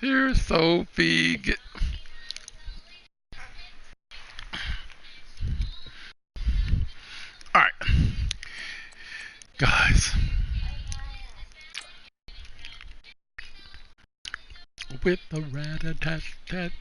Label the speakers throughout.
Speaker 1: Here's Sophie. All right, guys. With the rat-a-tat-tat.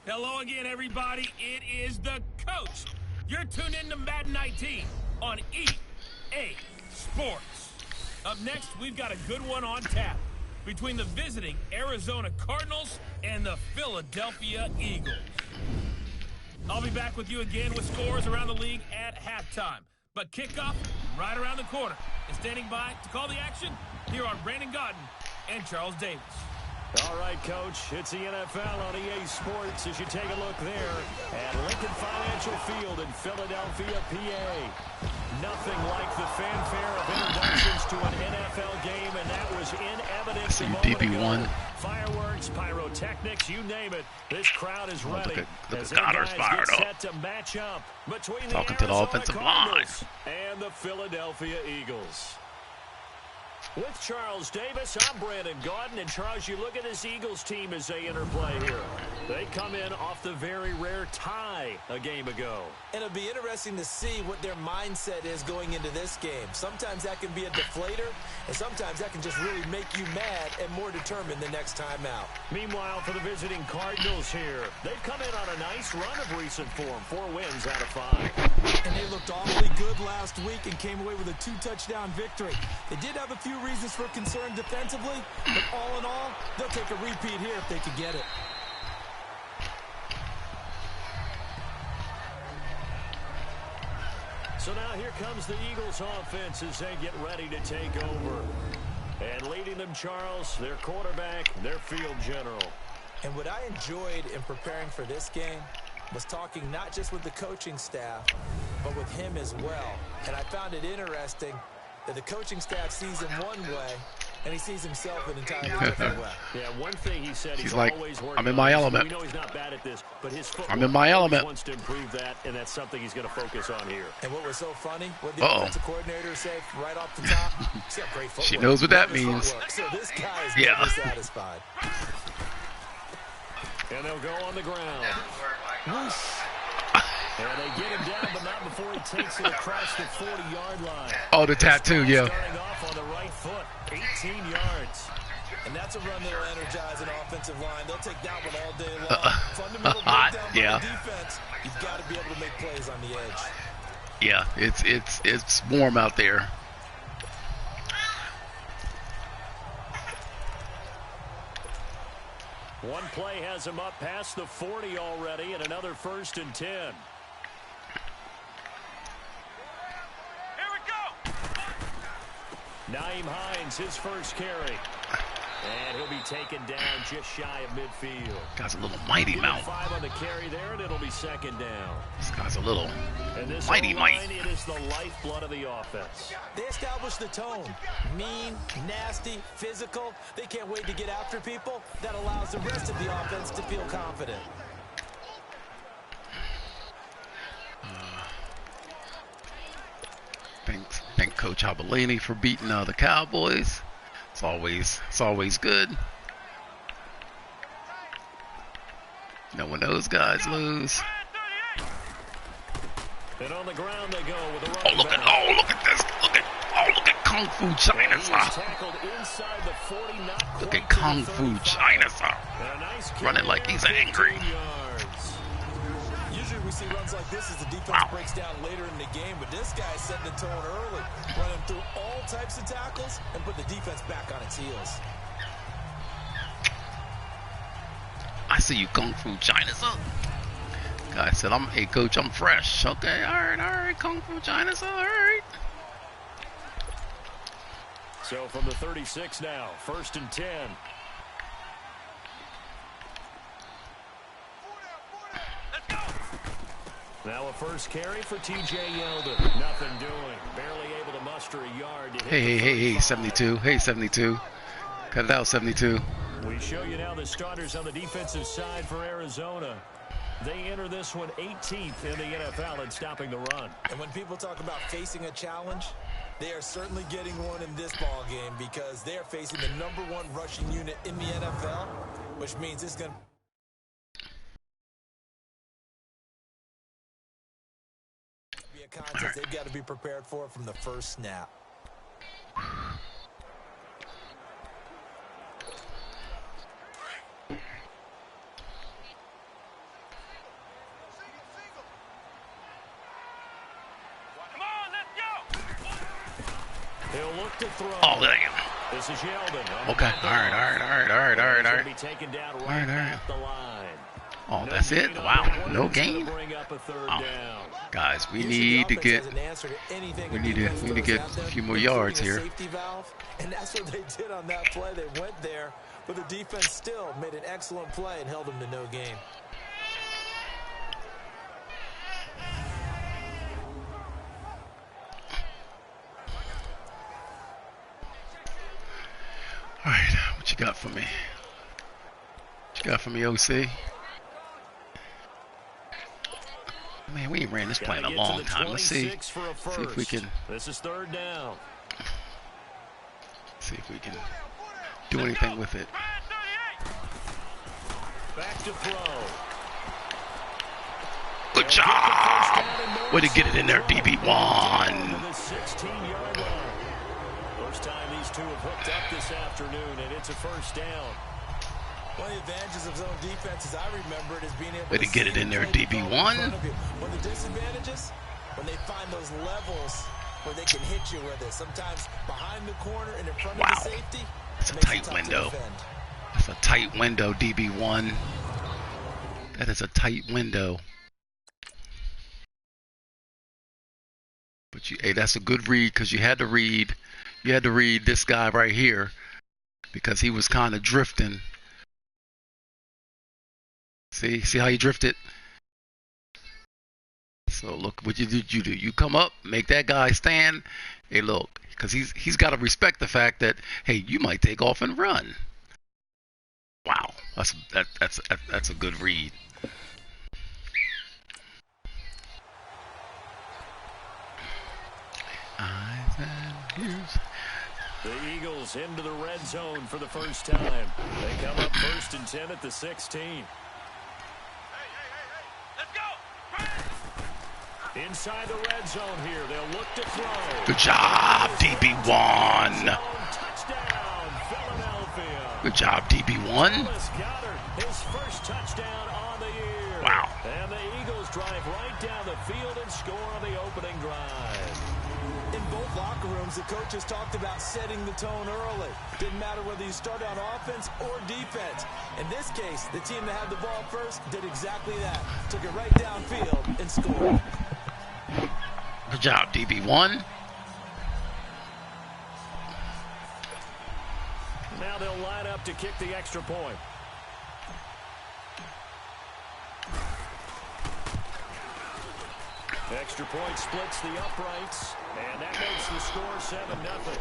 Speaker 2: Hello again, everybody. It is the coach. You're tuned in to Madden 19 on EA Sports. Up next, we've got a good one on tap between the visiting Arizona Cardinals and the Philadelphia Eagles. I'll be back with you again with scores around the league at halftime. But kickoff right around the corner. And standing by to call the action, here are Brandon Gaudin and Charles Davis.
Speaker 3: All right, Coach, it's the NFL on EA Sports as you take a look there at Lincoln Financial Field in Philadelphia, PA. Nothing like the fanfare of introductions to an NFL game, and that was in evidence a moment ago. Fireworks, pyrotechnics, you name it. This crowd is ready.
Speaker 1: Look at
Speaker 3: as
Speaker 1: Goddard's fired up.
Speaker 3: set to match up between
Speaker 1: Talking
Speaker 3: the
Speaker 1: to the offensive line
Speaker 3: and the Philadelphia Eagles. With Charles Davis, I'm Brandon Gaudin. And Charles, you look at this Eagles team as they interplay here. They come in off the very rare tie a game ago.
Speaker 4: And it'll be interesting to see what their mindset is going into this game. Sometimes that can be a deflator, and sometimes that can just really make you mad and more determined the next time out.
Speaker 3: Meanwhile, for the visiting Cardinals here, they've come in on a nice run of recent form. 4 wins out of 5.
Speaker 4: And they looked awfully good last week and came away with a 2-touchdown victory. They did have a few reasons for concern defensively, but all in all, they'll take a repeat here if they could get it.
Speaker 3: So now here comes the Eagles offense as they get ready to take over. And leading them, Charles, their quarterback, their field general.
Speaker 4: And what I enjoyed in preparing for this game was talking not just with the coaching staff, but with him as well. And I found it interesting that the coaching staff sees him one way, and he sees himself an entirely different way.
Speaker 3: Yeah, one thing he said, he's
Speaker 1: like,
Speaker 3: always working
Speaker 1: I'm in my element.
Speaker 3: We know he's not bad at this, but his footwork,
Speaker 1: I'm in my element.
Speaker 3: wants to improve that, and that's something he's going to focus on here.
Speaker 4: And what was so funny, what the offensive coordinator said right off the top, he's got great footwork.
Speaker 1: She knows what that means.
Speaker 4: So this guy is never satisfied.
Speaker 3: And they'll go on the ground. Whoosh. And they get him down, but not before he takes it across the 40-yard line.
Speaker 1: Oh, the tattoo, yeah.
Speaker 3: Starting off on the right foot, 18 yards.
Speaker 4: And that's a run that'll energize an offensive line. They'll take that one all day long. Fundamental breakdown by the defense. You've got to be able to make plays on the edge.
Speaker 1: Yeah, it's warm out there.
Speaker 3: One play has him up past the 40 already, and another 1st and 10. Nyheim Hines, his first carry. And he'll be taken down just shy of midfield.
Speaker 1: Guy's a little mighty mouth.
Speaker 3: 5 on the carry there, and it'll be 2nd down.
Speaker 1: This guy's a little
Speaker 3: and this
Speaker 1: mighty might.
Speaker 3: It is the lifeblood of the offense.
Speaker 4: They establish the tone. Mean, nasty, physical. They can't wait to get after people. That allows the rest of the offense to feel confident.
Speaker 1: Thank Coach Abellini for beating the Cowboys. It's always good. When those guys lose.
Speaker 3: And on the ground they go with a
Speaker 1: look at this. Look at Kung Fu China, sir. Look at Kung Fu China, sir. Running like he's angry.
Speaker 4: Usually we see runs like this as the defense breaks down later in the game, but this guy's setting the tone early, running through all types of tackles and put the defense back on its heels.
Speaker 1: I see you, Kung Fu China, sir. Guy said, hey, coach, I'm fresh. Okay, all right, Kung Fu China's all right.
Speaker 3: So from the 36 now, 1st and 10. Now a first carry for T.J. Yeldon. Nothing doing. Barely able to muster a yard. To hit
Speaker 1: Hey, 72. Hey, 72. Cut it out, 72.
Speaker 3: We show you now the starters on the defensive side for Arizona. They enter this one 18th in the NFL in stopping the run.
Speaker 4: And when people talk about facing a challenge, they are certainly getting one in this ball game because they are facing the #1 rushing unit in the NFL, which means it's going to be a contest they've got to be prepared for from the first snap.
Speaker 3: He'll look to throw.
Speaker 1: Oh, damn.
Speaker 3: This is Yeldon.
Speaker 1: Okay, all right.
Speaker 3: Be taken down right at the line.
Speaker 1: Oh, that's it? Wow, no gain? Oh, guys, we need to get a few more yards here.
Speaker 4: And that's what they did on that play. They went there, but the defense still made an excellent play and held them to no gain.
Speaker 1: All right, what you got for me? What you got for me, OC? Man, we ain't ran this play in a long time. Let's see if we can.
Speaker 3: This is 3rd down.
Speaker 1: See if we can do anything with it.
Speaker 3: Back to throw.
Speaker 1: Good job. Way to get it in there, DB1.
Speaker 3: First time these two have hooked up this afternoon, and it's a 1st down.
Speaker 4: One of the advantages of zone defense, as I remember it, is being able
Speaker 1: Way to get it in there, DB1.
Speaker 4: One of the disadvantages, when they find those levels where they can hit you with it. Sometimes behind the corner and in front of the safety.
Speaker 1: That's a tight window. That's a tight window, DB1. That is a tight window. But hey, that's a good read because you had to read this guy right here because he was kind of drifting. See how he drifted? So look what you do. You come up, make that guy stand. Hey, look, because he's got to respect the fact that, hey, you might take off and run. Wow, that's a good read. Eyes and ears.
Speaker 3: The Eagles into the red zone for the first time. They come up 1st and 10 at the 16. Inside the red zone here, they'll look to throw.
Speaker 1: Good job, DB1.
Speaker 3: Touchdown, Philadelphia.
Speaker 1: Good job, DB1.
Speaker 3: His first touchdown on the year.
Speaker 1: Wow.
Speaker 3: And the Eagles drive right down the field and score on the opening drive.
Speaker 4: In both locker rooms, the coaches talked about setting the tone early. Didn't matter whether you started on offense or defense. In this case, the team that had the ball first did exactly that. Took it right downfield and scored.
Speaker 1: Good job, DB1.
Speaker 3: Now they'll line up to kick the extra point. Extra point splits the uprights, and that makes the score 7-0.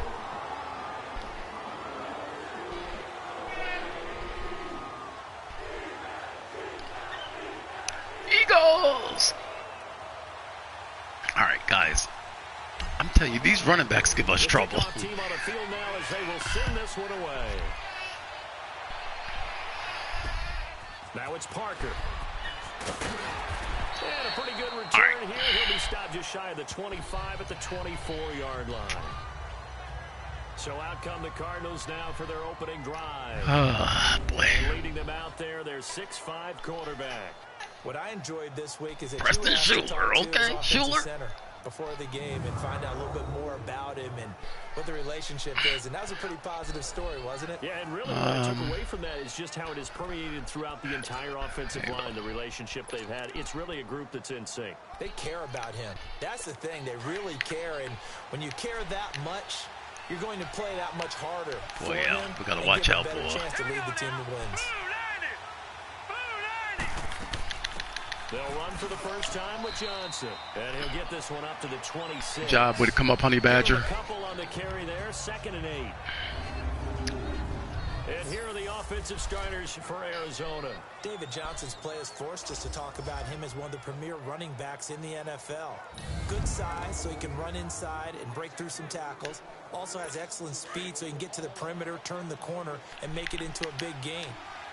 Speaker 1: Eagles! All right, guys. I'm telling you, these running backs give us trouble.
Speaker 3: Team on the field now as they will send this one away. Now it's Parker. And a pretty good return here. He'll be stopped just shy of the 25 at the 24-yard line. So out come the Cardinals now for their opening drive.
Speaker 1: Oh, boy.
Speaker 3: And leading them out there, their 6'5" quarterback.
Speaker 4: What I enjoyed this week is that
Speaker 1: Preston Schuler, okay, Schuler.
Speaker 4: before the game and find out a little bit more about him and what the relationship is. And that was a pretty positive story, wasn't it?
Speaker 3: Yeah, and really what I took away from that is just how it has permeated throughout the entire offensive line, the relationship they've had. It's really a group that's in sync.
Speaker 4: They care about him. That's the thing. They really care. And when you care that much, you're going to play that much harder for him.
Speaker 1: We got to watch out for
Speaker 4: him. Chance to lead the team to wins.
Speaker 3: They'll run for the first time with Johnson, and he'll get this one up to the 26.
Speaker 1: Good job. Way to come up, Honey Badger.
Speaker 3: A couple on the carry there, 2nd and 8. And here are the offensive starters for Arizona.
Speaker 4: David Johnson's play has forced us to talk about him as one of the premier running backs in the NFL. Good size, so he can run inside and break through some tackles. Also has excellent speed, so he can get to the perimeter, turn the corner, and make it into a big gain.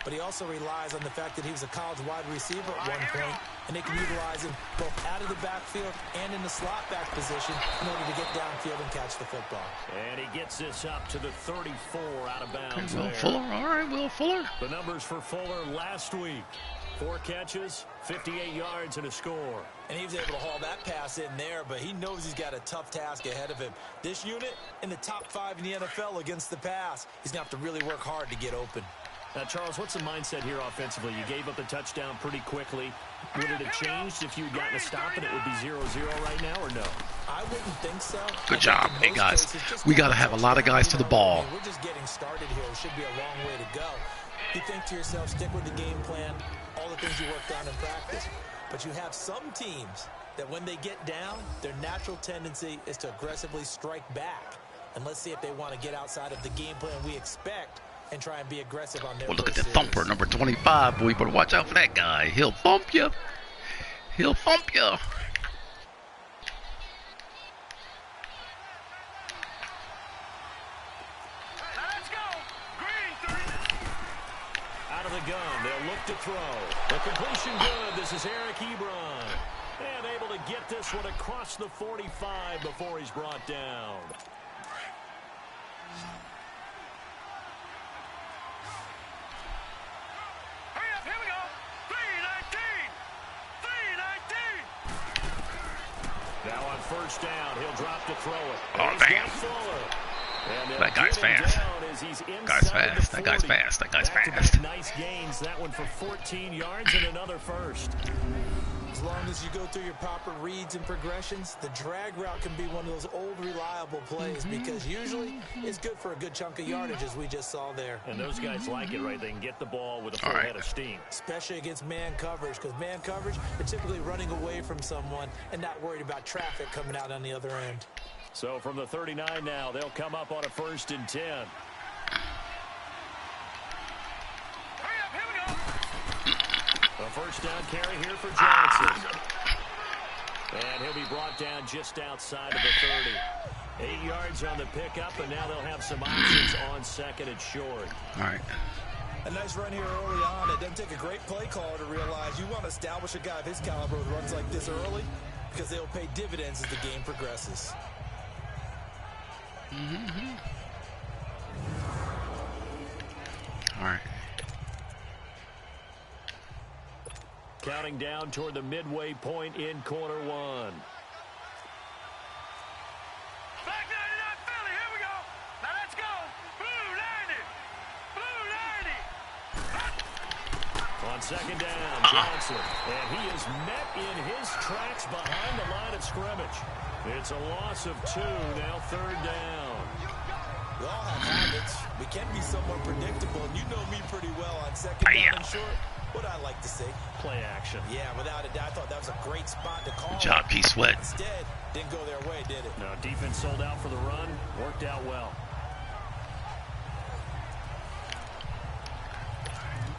Speaker 4: But he also relies on the fact that he was a college wide receiver at one point, and they can utilize him both out of the backfield and in the slot back position in order to get downfield and catch the football.
Speaker 3: And he gets this up to the 34 out of bounds.
Speaker 1: Will Fuller. All right, Will Fuller.
Speaker 3: The numbers for Fuller last week. 4 catches, 58 yards, and a score.
Speaker 4: And he was able to haul that pass in there, but he knows he's got a tough task ahead of him. This unit in the top 5 in the NFL against the pass. He's going to have to really work hard to get open.
Speaker 3: Now, Charles, what's the mindset here offensively? You gave up the touchdown pretty quickly. Would it have changed if you had gotten a stop and it would be 0-0 right now, or no?
Speaker 4: I wouldn't think so.
Speaker 1: Good job. Hey, guys, we got to have a lot of guys to the ball.
Speaker 4: We're just getting started here. It should be a long way to go. You think to yourself, stick with the game plan, all the things you worked on in practice. But you have some teams that when they get down, their natural tendency is to aggressively strike back. And let's see if they want to get outside of the game plan we expect and try and be aggressive on their
Speaker 1: look at the thumper, number 25, boy. You better watch out for that guy. He'll thump you. He'll thump you.
Speaker 3: Out of the gun, they'll look to throw. The completion good. This is Eric Ebron. And able to get this one across the 45 before he's brought down. Now on first down, he'll drop to throw it.
Speaker 1: Oh, damn. That guy's fast. Guy's fast. That guy's fast. That guy's fast.
Speaker 3: Nice gains. That one for 14 yards and another first.
Speaker 4: As long as you go through your proper reads and progressions, the drag route can be one of those old reliable plays because usually it's good for a good chunk of yardage, as we just saw there.
Speaker 3: And those guys like it, right? They can get the ball with a full head of steam.
Speaker 4: Especially against man coverage, because man coverage, they're typically running away from someone and not worried about traffic coming out on the other end.
Speaker 3: So from the 39 now, they'll come up on a 1st and 10. A first down carry here for Johnson. And he'll be brought down just outside of the 30. 8 yards on the pickup, and now they'll have some options on 2nd and short.
Speaker 1: All right.
Speaker 4: A nice run here early on. It doesn't take a great play caller to realize you want to establish a guy of his caliber with runs like this early because they'll pay dividends as the game progresses.
Speaker 1: All right.
Speaker 3: Counting down toward the midway point in quarter 1.
Speaker 2: Back 99 Philly, here we go. Now let's go. Blue 90. Blue 90.
Speaker 3: On 2nd down, Johnson. And he is met in his tracks behind the line of scrimmage. It's a loss of 2, now 3rd down.
Speaker 4: We all have habits. We can be somewhat predictable, and you know me pretty well on 2nd down and short. What I like to say.
Speaker 3: Play action.
Speaker 4: Yeah, without a doubt, I thought that was a great spot to call.
Speaker 1: Good job, P. Sweat.
Speaker 4: Instead, didn't go their way, did it?
Speaker 3: No, defense sold out for the run. Worked out well.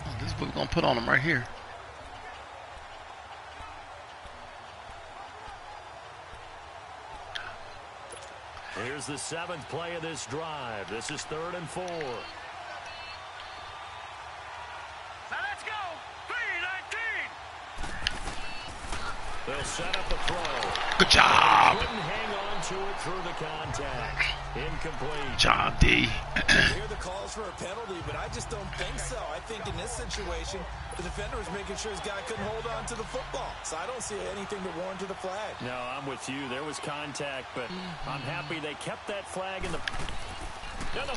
Speaker 1: Oh, this is what we're going to put on him right here.
Speaker 3: Here's the 7th play of this drive. This is 3rd and 4. They'll set up a throw.
Speaker 1: Good job.
Speaker 3: Couldn't hang on to it through the contact. Incomplete.
Speaker 1: Job, D.
Speaker 4: Here the calls calls for a penalty, but I just don't think so. I think in this situation, the defender was making sure his guy couldn't hold on to the football. So I don't see anything to warrant to the flag.
Speaker 3: No, I'm with you. There was contact, but I'm happy they kept that flag in the...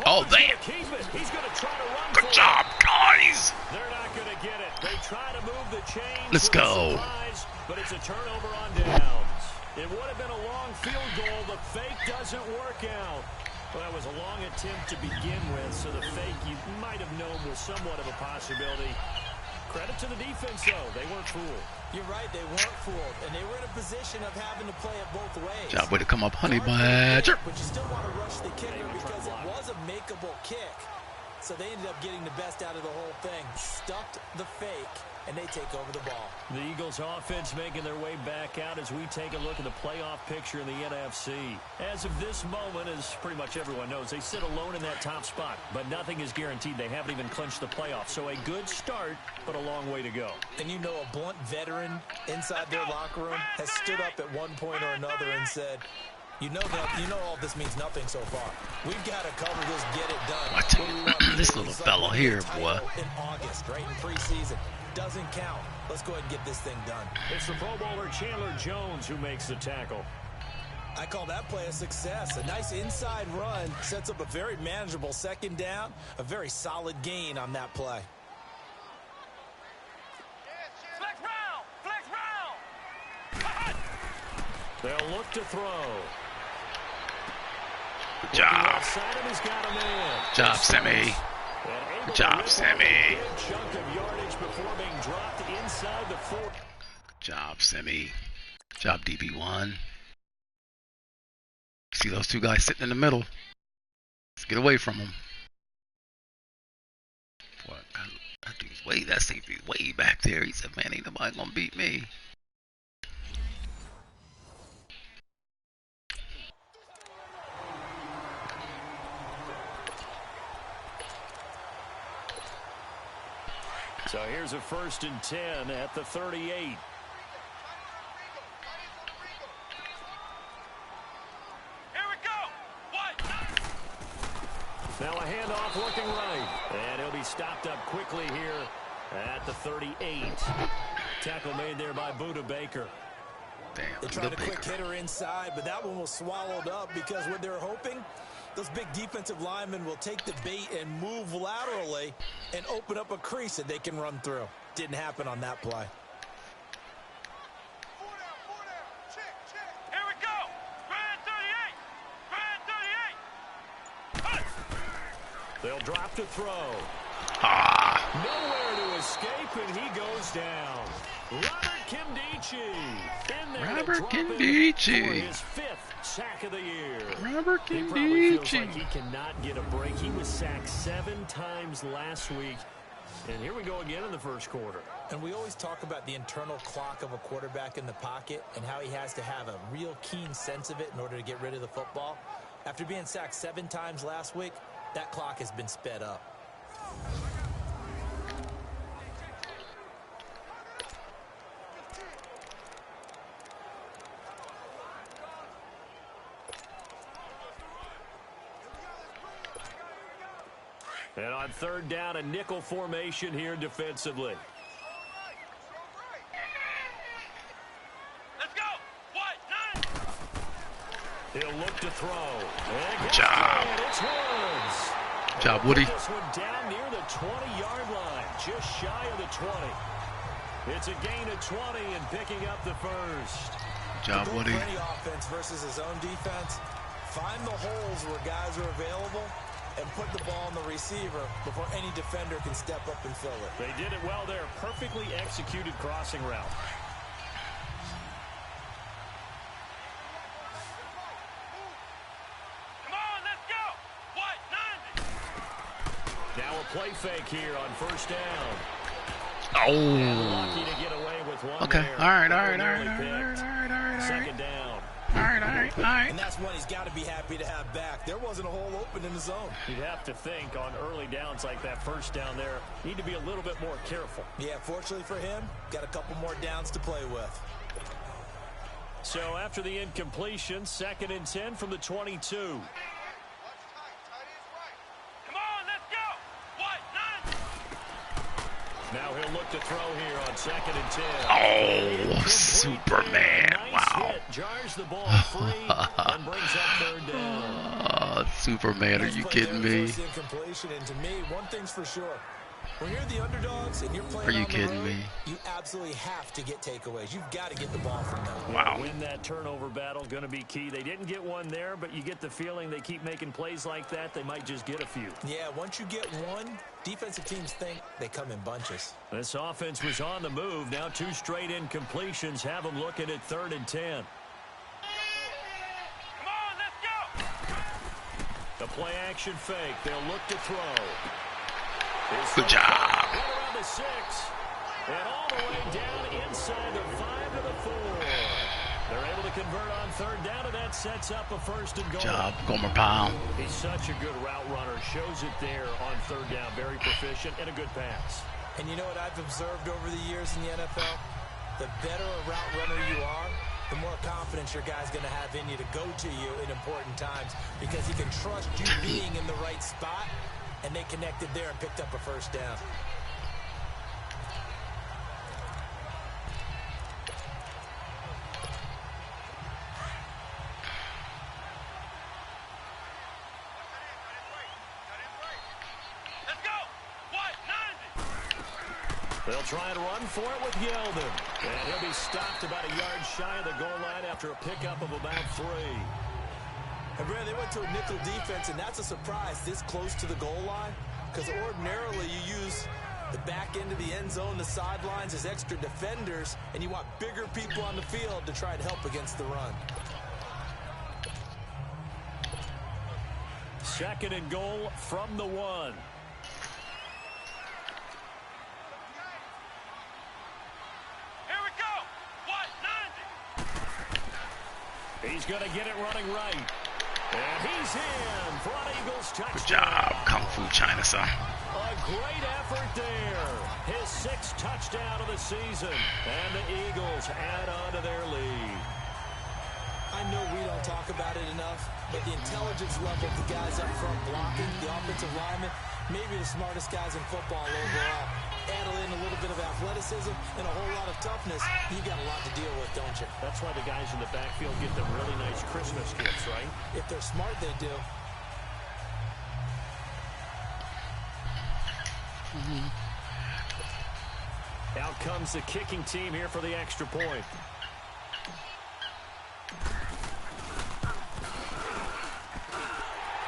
Speaker 1: Oh, damn.
Speaker 3: Keep it. He's going to try to run.
Speaker 1: Good job, guys.
Speaker 3: They're not going to get it. They try to move the chains.
Speaker 1: Let's go.
Speaker 3: Surprise, but it's a turnover on downs. It would have been a long field goal. The fake doesn't work out. Well, that was a long attempt to begin with, so the fake you might have known was somewhat of a possibility. Credit to the defense, though. They weren't fooled.
Speaker 4: You're right, they weren't fooled, and they were in a position of having to play it both ways.
Speaker 1: Job way to come up, honey badger.
Speaker 4: But you still want to rush the kicker because it was a makeable kick. So they ended up getting the best out of the whole thing. Stuffed the fake, and they take over the ball.
Speaker 3: The Eagles offense making their way back out as we take a look at the playoff picture in the NFC. As of this moment, as pretty much everyone knows, they sit alone in that top spot. But nothing is guaranteed. They haven't even clinched the playoffs. So a good start, but a long way to go.
Speaker 4: And you know, a blunt veteran inside their locker room has stood up at one point or another and said, you know all this means nothing so far. We've got to cover this, get it done.
Speaker 1: What? This little fellow here, boy.
Speaker 4: In August, right in preseason. Doesn't count. Let's go ahead and get this thing done.
Speaker 3: It's the Pro Bowler Chandler Jones who makes the tackle.
Speaker 4: I call that play a success. A nice inside run sets up a very manageable second down. A very solid gain on that play.
Speaker 2: Flex round!
Speaker 3: They'll look to throw.
Speaker 1: Good job.
Speaker 3: Outside him, he's got a man.
Speaker 1: Good job, Sammy. Good job, Sammy.
Speaker 3: Chunk of yardage before being dropped inside the 4.
Speaker 1: Good job, Sammy. Good job, DB1. See those two guys sitting in the middle. Let's get away from them. Boy, that safety's way back there. He said, man, ain't nobody gonna beat me.
Speaker 3: So here's a 1st and 10 at the 38.
Speaker 2: Here we go! What?
Speaker 3: Now a handoff looking right. And he'll be stopped up quickly here at the 38. Tackle made there by Budda Baker.
Speaker 1: Damn,
Speaker 4: They tried a quick hitter inside, but that one was swallowed up because what they're hoping, those big defensive linemen will take the bait and move laterally and open up a crease that they can run through. Didn't happen on that play.
Speaker 2: Here we go! Spread 38! Spread 38!
Speaker 3: They'll drop to throw.
Speaker 1: Ah.
Speaker 3: Nowhere to escape, and he goes down. Robert Nkemdiche in there
Speaker 1: Robert
Speaker 3: to drop him
Speaker 1: Nkemdiche.
Speaker 3: for his 5th sack of the year.
Speaker 1: Robert
Speaker 3: He probably feels
Speaker 1: Nkemdiche.
Speaker 3: like he cannot get a break. He was sacked 7 times last week. And here we go again in the first quarter.
Speaker 4: And we always talk about the internal clock of a quarterback in the pocket and how he has to have a real keen sense of it in order to get rid of the football. After being sacked 7 times last week, that clock has been sped up.
Speaker 3: And on 3rd down, a nickel formation here defensively.
Speaker 2: Let's go! What? 9!
Speaker 3: He'll look to throw. And
Speaker 1: Good job.
Speaker 3: it's Woods.
Speaker 1: Good job, Woody.
Speaker 3: This one down near the 20-yard line, just shy of the 20. It's a gain of 20 and picking up the first.
Speaker 1: Good job,
Speaker 4: To go
Speaker 1: Woody.
Speaker 4: for any offense versus his own defense, find the holes where guys are available and put the ball on the receiver before any defender can step up and fill it.
Speaker 3: They did it well there. Perfectly executed crossing route.
Speaker 2: Come on, let's go! What? 9!
Speaker 3: Now a play fake here on 1st down.
Speaker 1: Oh.
Speaker 3: Lucky to get away with one
Speaker 1: Okay.
Speaker 3: there.
Speaker 1: All right.
Speaker 3: Nearly picked. Second down.
Speaker 1: All right.
Speaker 4: And that's one he's got to be happy to have back. There wasn't a hole open in the zone.
Speaker 3: You'd have to think on early downs like that 1st down there, need to be a little bit more careful.
Speaker 4: Yeah, fortunately for him, got a couple more downs to play with.
Speaker 3: So after the incompletion, 2nd and 10 from the 22.
Speaker 2: Come on, let's go!
Speaker 3: Now he'll look to throw here on 2nd and 10.
Speaker 1: Oh, Superman.
Speaker 3: Nice
Speaker 1: Wow.
Speaker 3: hit. Jars the ball free and brings up 3rd down.
Speaker 1: Superman, are you kidding me?
Speaker 4: Incompletion, and to me, one thing's for sure. When you're the underdogs and you're playing
Speaker 1: Are you
Speaker 4: on the
Speaker 1: kidding
Speaker 4: road,
Speaker 1: me?
Speaker 4: you absolutely have to get takeaways. You've got to get the ball from them.
Speaker 1: Wow.
Speaker 3: Win that turnover battle, going to be key. They didn't get one there, but you get the feeling they keep making plays like that, they might just get a few.
Speaker 4: Yeah, once you get one, defensive teams think they come in bunches.
Speaker 3: This offense was on the move. Now 2 straight incompletions have them looking at 3rd and 10.
Speaker 2: Come on, let's go.
Speaker 3: The play action fake. They'll look to throw.
Speaker 1: Good job.
Speaker 3: Right around the 6. And all the way down inside the 5 to the 4. They're able to convert on 3rd down, and that sets up a 1st and goal.
Speaker 1: Good job, Gomer Pound.
Speaker 3: He's such a good route runner. Shows it there on 3rd down. Very proficient and a good pass.
Speaker 4: And you know what I've observed over the years in the NFL? The better a route runner you are, the more confidence your guy's going to have in you to go to you in important times, because he can trust you being in the right spot, and they connected there and picked up a 1st down.
Speaker 3: They'll try and run for it with Yeldon. And he'll be stopped about a yard shy of the goal line after a pickup of about 3.
Speaker 4: And Brad, they went to a nickel defense, and that's a surprise this close to the goal line, because ordinarily you use the back end of the end zone, the sidelines as extra defenders, and you want bigger people on the field to try and help against the run.
Speaker 3: 2nd and goal from the 1. He's going to get it running right. And he's in for an Eagles touchdown.
Speaker 1: Good job, Kung Fu China, son.
Speaker 3: A great effort there. His 6th touchdown of the season. And the Eagles add on to their lead.
Speaker 4: I know we don't talk about it enough, but the intelligence level of the guys up front blocking, the offensive linemen, maybe the smartest guys in football overall. Add in a little bit of athleticism and a whole lot of toughness, you got a lot to deal with, don't you?
Speaker 3: That's why the guys in the backfield get them really nice Christmas gifts, right?
Speaker 4: If they're smart, they do.
Speaker 3: Out comes the kicking team here for the extra point.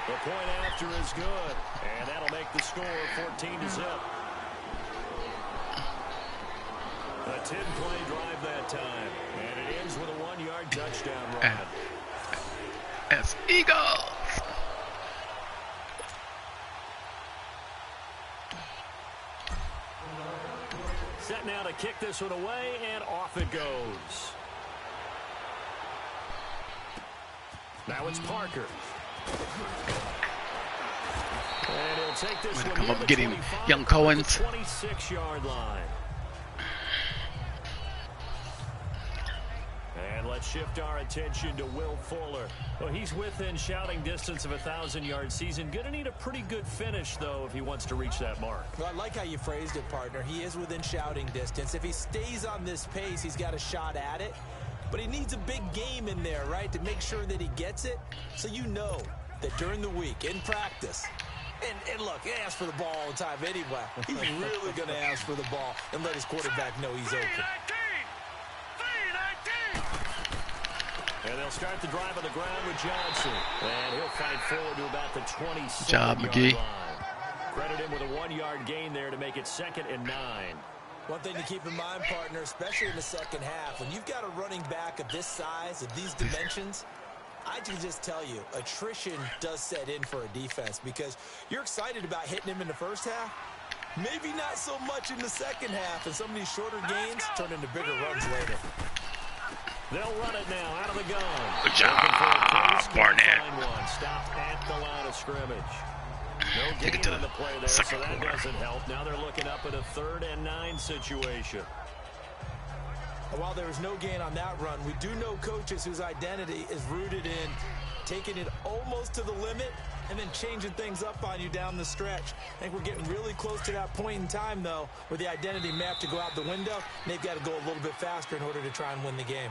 Speaker 3: The point after is good, and that'll make the score 14-0. A 10-play drive that time, and it ends with a 1-yard touchdown run.
Speaker 1: As Eagles.
Speaker 3: Set now to kick this one away, and off it goes. Now it's Parker. And he'll take this one
Speaker 1: Come
Speaker 3: near
Speaker 1: up
Speaker 3: the
Speaker 1: and get him,
Speaker 3: 25,
Speaker 1: young Cohen's.
Speaker 3: 26-yard line. And let's shift our attention to Will Fuller. Well, he's within shouting distance of a 1,000-yard season. Going to need a pretty good finish, though, if he wants to reach that mark.
Speaker 4: Well, I like how you phrased it, partner. He is within shouting distance. If he stays on this pace, he's got a shot at it. But he needs a big game in there, right, to make sure that he gets it. So you know that during the week, in practice, and look, he asks for the ball all the time anyway. He's really going to ask for the ball and let his quarterback know he's open.
Speaker 3: And they'll start the drive on the ground with Johnson. And he'll fight forward to about the 27-yard
Speaker 1: job, McGee.
Speaker 3: line. Credit him with a 1-yard gain there to make it 2nd and 9.
Speaker 4: One thing to keep in mind, partner, especially in the second half, when you've got a running back of this size, of these dimensions, I can just tell you, attrition does set in for a defense because you're excited about hitting him in the first half. Maybe not so much in the second half, and some of these shorter gains turn into bigger runs later.
Speaker 3: They'll run it now out of the gun.
Speaker 1: Good job, Barnett.
Speaker 3: Stopped at the line of scrimmage. No
Speaker 1: Take it
Speaker 3: gain
Speaker 1: to
Speaker 3: on the play there,
Speaker 1: second
Speaker 3: so that
Speaker 1: quarter.
Speaker 3: doesn't help. Now they're looking up at a 3rd and 9 situation.
Speaker 4: And while there was no gain on that run, we do know coaches whose identity is rooted in taking it almost to the limit and then changing things up on you down the stretch. I think we're getting really close to that point in time, though, where the identity map to go out the window, and they've got to go a little bit faster in order to try and win the game.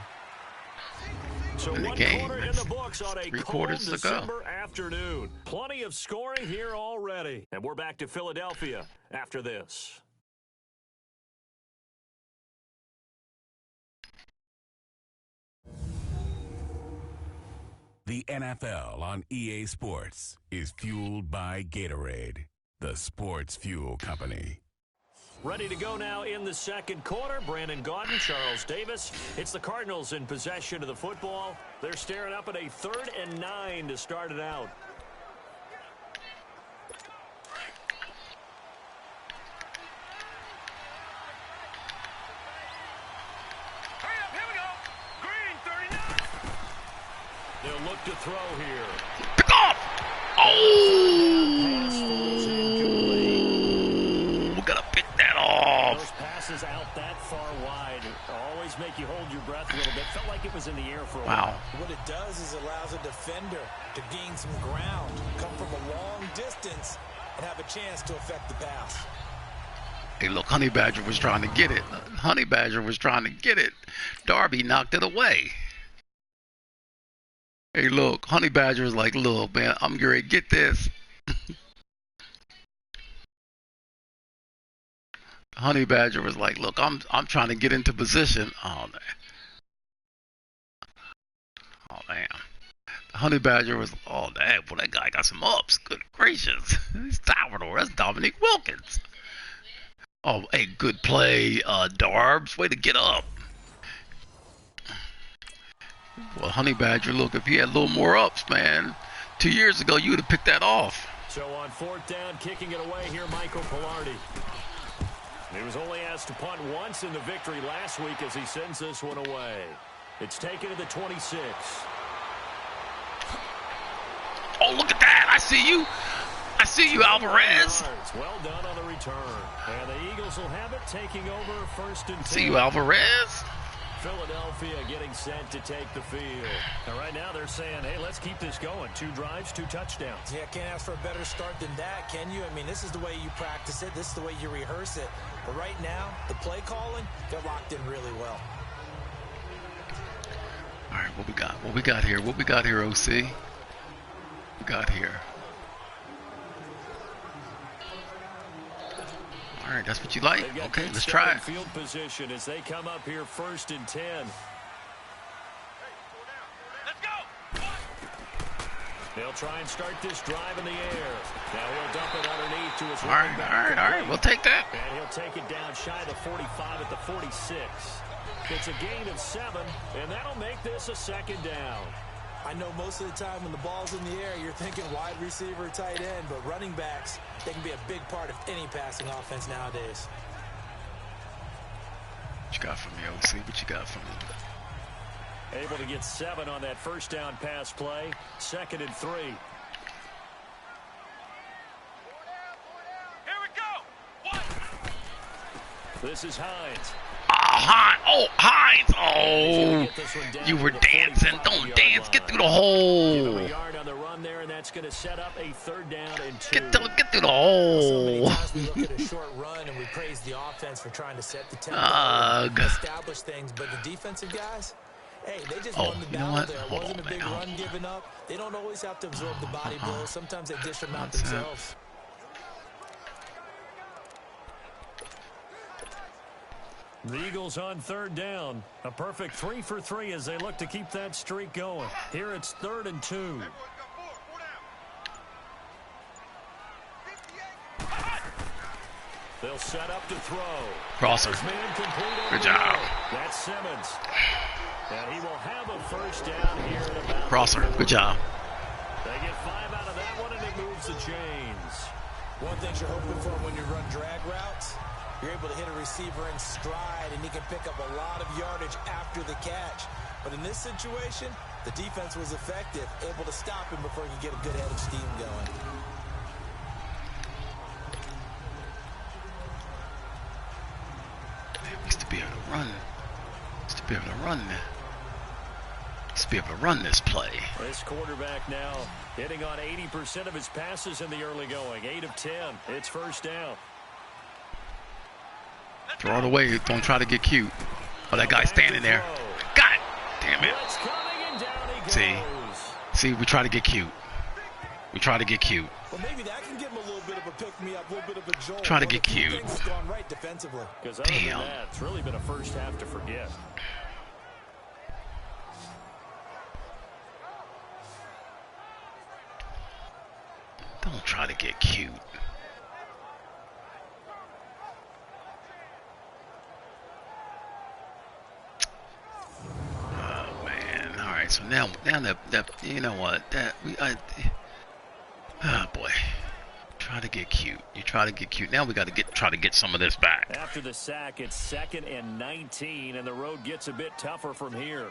Speaker 3: So
Speaker 1: In the
Speaker 3: one
Speaker 1: game,
Speaker 3: quarter in
Speaker 1: it's
Speaker 3: the books on a
Speaker 1: 3
Speaker 3: cold
Speaker 1: quarters to go.
Speaker 3: December afternoon. Plenty of scoring here already. And we're back to Philadelphia after this.
Speaker 5: The NFL on EA Sports is fueled by Gatorade, the sports fuel company.
Speaker 3: Ready to go now in the second quarter. Brandon Gaudin, Charles Davis. It's the Cardinals in possession of the football. They're staring up at a 3rd and 9 to start it out.
Speaker 2: Hurry up, here we go. Green, 39.
Speaker 3: They'll look to throw here.
Speaker 1: Pick off!
Speaker 3: Pass falls
Speaker 1: Oh!
Speaker 3: incomplete.
Speaker 1: We gotta pick that off.
Speaker 3: Those passes out that far wide always make you hold your breath a little bit. Felt like it was in the air for a
Speaker 1: Wow.
Speaker 3: while.
Speaker 4: What it does is allows a defender to gain some ground, come from a long distance, and have a chance to affect the pass.
Speaker 1: Hey, look, Honey Badger was trying to get it. Honey Badger was trying to get it. Darby knocked it away. Hey, look, Honey Badger was like, look, man, I'm going to get this. Honey Badger was like, look, I'm trying to get into position. Oh, man. Oh, damn. Honey Badger was, oh, damn, boy, that guy got some ups. Good gracious. He's Salvador. That's Dominique Wilkins. Oh, hey, good play, Darbs. Way to get up. Well, Honey Badger, look, if he had a little more ups, man, 2 years ago, you would have picked that off.
Speaker 3: So on 4th down, kicking it away here, Michael Pilardi. He was only asked to punt once in the victory last week as he sends this one away. It's taken to the 26.
Speaker 1: Oh, look at that. I see you. I see you, Alvarez.
Speaker 3: Well done on the return. And the Eagles will have it, taking over 1st and 10.
Speaker 1: See you, Alvarez.
Speaker 3: Philadelphia getting set to take the field. And right now they're saying, hey, let's keep this going. 2 drives, 2 touchdowns.
Speaker 4: Yeah, can't ask for a better start than that, can you? I mean, this is the way you practice it. This is the way you rehearse it. But right now, the play calling, they're locked in really well.
Speaker 1: All right, what we got? What we got here? What we got here, OC? We got here. All right, that's what you like?
Speaker 3: They've got
Speaker 1: Okay,
Speaker 3: good
Speaker 1: let's try
Speaker 3: starting
Speaker 1: it.
Speaker 3: field position as they come up here 1st and 10.
Speaker 2: Let's go.
Speaker 3: They'll try and start this drive in the air. Now he'll dump it underneath to his
Speaker 1: All
Speaker 3: running
Speaker 1: right,
Speaker 3: back.
Speaker 1: all right. We'll take that.
Speaker 3: And he'll take it down shy of the 45 at the 46. It's a gain of 7, and that'll make this a 2nd down.
Speaker 4: I know most of the time when the ball's in the air, you're thinking wide receiver, tight end, but running backs, they can be a big part of any passing offense nowadays.
Speaker 1: What you got from me, OC? What you got from me?
Speaker 3: Able to get 7 on that 1st down pass play. 2nd and 3.
Speaker 2: Here we go. One.
Speaker 3: This is Hines.
Speaker 1: Hines. Oh, you were dancing. Don't dance. Get through the hole.
Speaker 3: A yard on the run there, and that's going to set up a 3rd down and 2.
Speaker 1: Get through the
Speaker 4: So many
Speaker 1: hole.
Speaker 4: times we look at a short run and we praise the offense for trying to set the tempo,
Speaker 1: Ugh.
Speaker 4: establish things, but the defensive guys, hey, they just won the
Speaker 1: you know
Speaker 4: battle
Speaker 1: what?
Speaker 4: there. It
Speaker 1: Hold
Speaker 4: wasn't
Speaker 1: on,
Speaker 4: a big
Speaker 1: man.
Speaker 4: run given up. They don't always have to absorb the body blows. Sometimes they dish them out
Speaker 1: That's it.
Speaker 4: themselves.
Speaker 3: The Eagles on 3rd down. A perfect 3 for 3 as they look to keep that streak going. Here it's 3rd and 2. They'll set up to throw.
Speaker 1: Crosser.
Speaker 3: His man complete over
Speaker 1: Good
Speaker 3: the
Speaker 1: job.
Speaker 3: middle. That's Simmons. And he will have a 1st down here at about
Speaker 1: Crosser. Good job.
Speaker 3: They get 5 out of that one, and it moves the chains.
Speaker 4: One thing you're hoping for when you run drag routes, you're able to hit a receiver in stride, and he can pick up a lot of yardage after the catch. But in this situation, the defense was effective, able to stop him before he could get a good head of steam going.
Speaker 1: Used to be able to run. Used to be able to run. Used to be able to run this play.
Speaker 3: This quarterback now hitting on 80% of his passes in the early going. 8 of 10. It's first down.
Speaker 1: Throw it away. Don't try to get cute. Oh, that guy's standing there. God damn it. See, we try to get cute. We try to get cute.
Speaker 4: Well, maybe that can give him a little bit of a pick-me-up, a little bit of a jolt.
Speaker 1: Try to get cute.
Speaker 4: Things gone right defensively.
Speaker 1: Damn.
Speaker 3: That, it's really been a first half to forget.
Speaker 1: Don't try to get cute. Oh man! All right, so now that you know what oh boy, try to get cute. You try to get cute. Now we got to try to get some of this back.
Speaker 3: After the sack, it's 2nd and 19, and the road gets a bit tougher from here.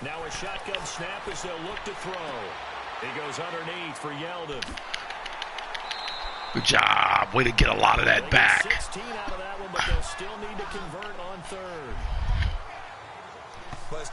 Speaker 3: Now a shotgun snap as they'll look to throw. He goes underneath for Yeldon.
Speaker 1: Good job. Way to get a lot of that back.
Speaker 3: 16 out of that one, but they'll still need to convert on 3rd.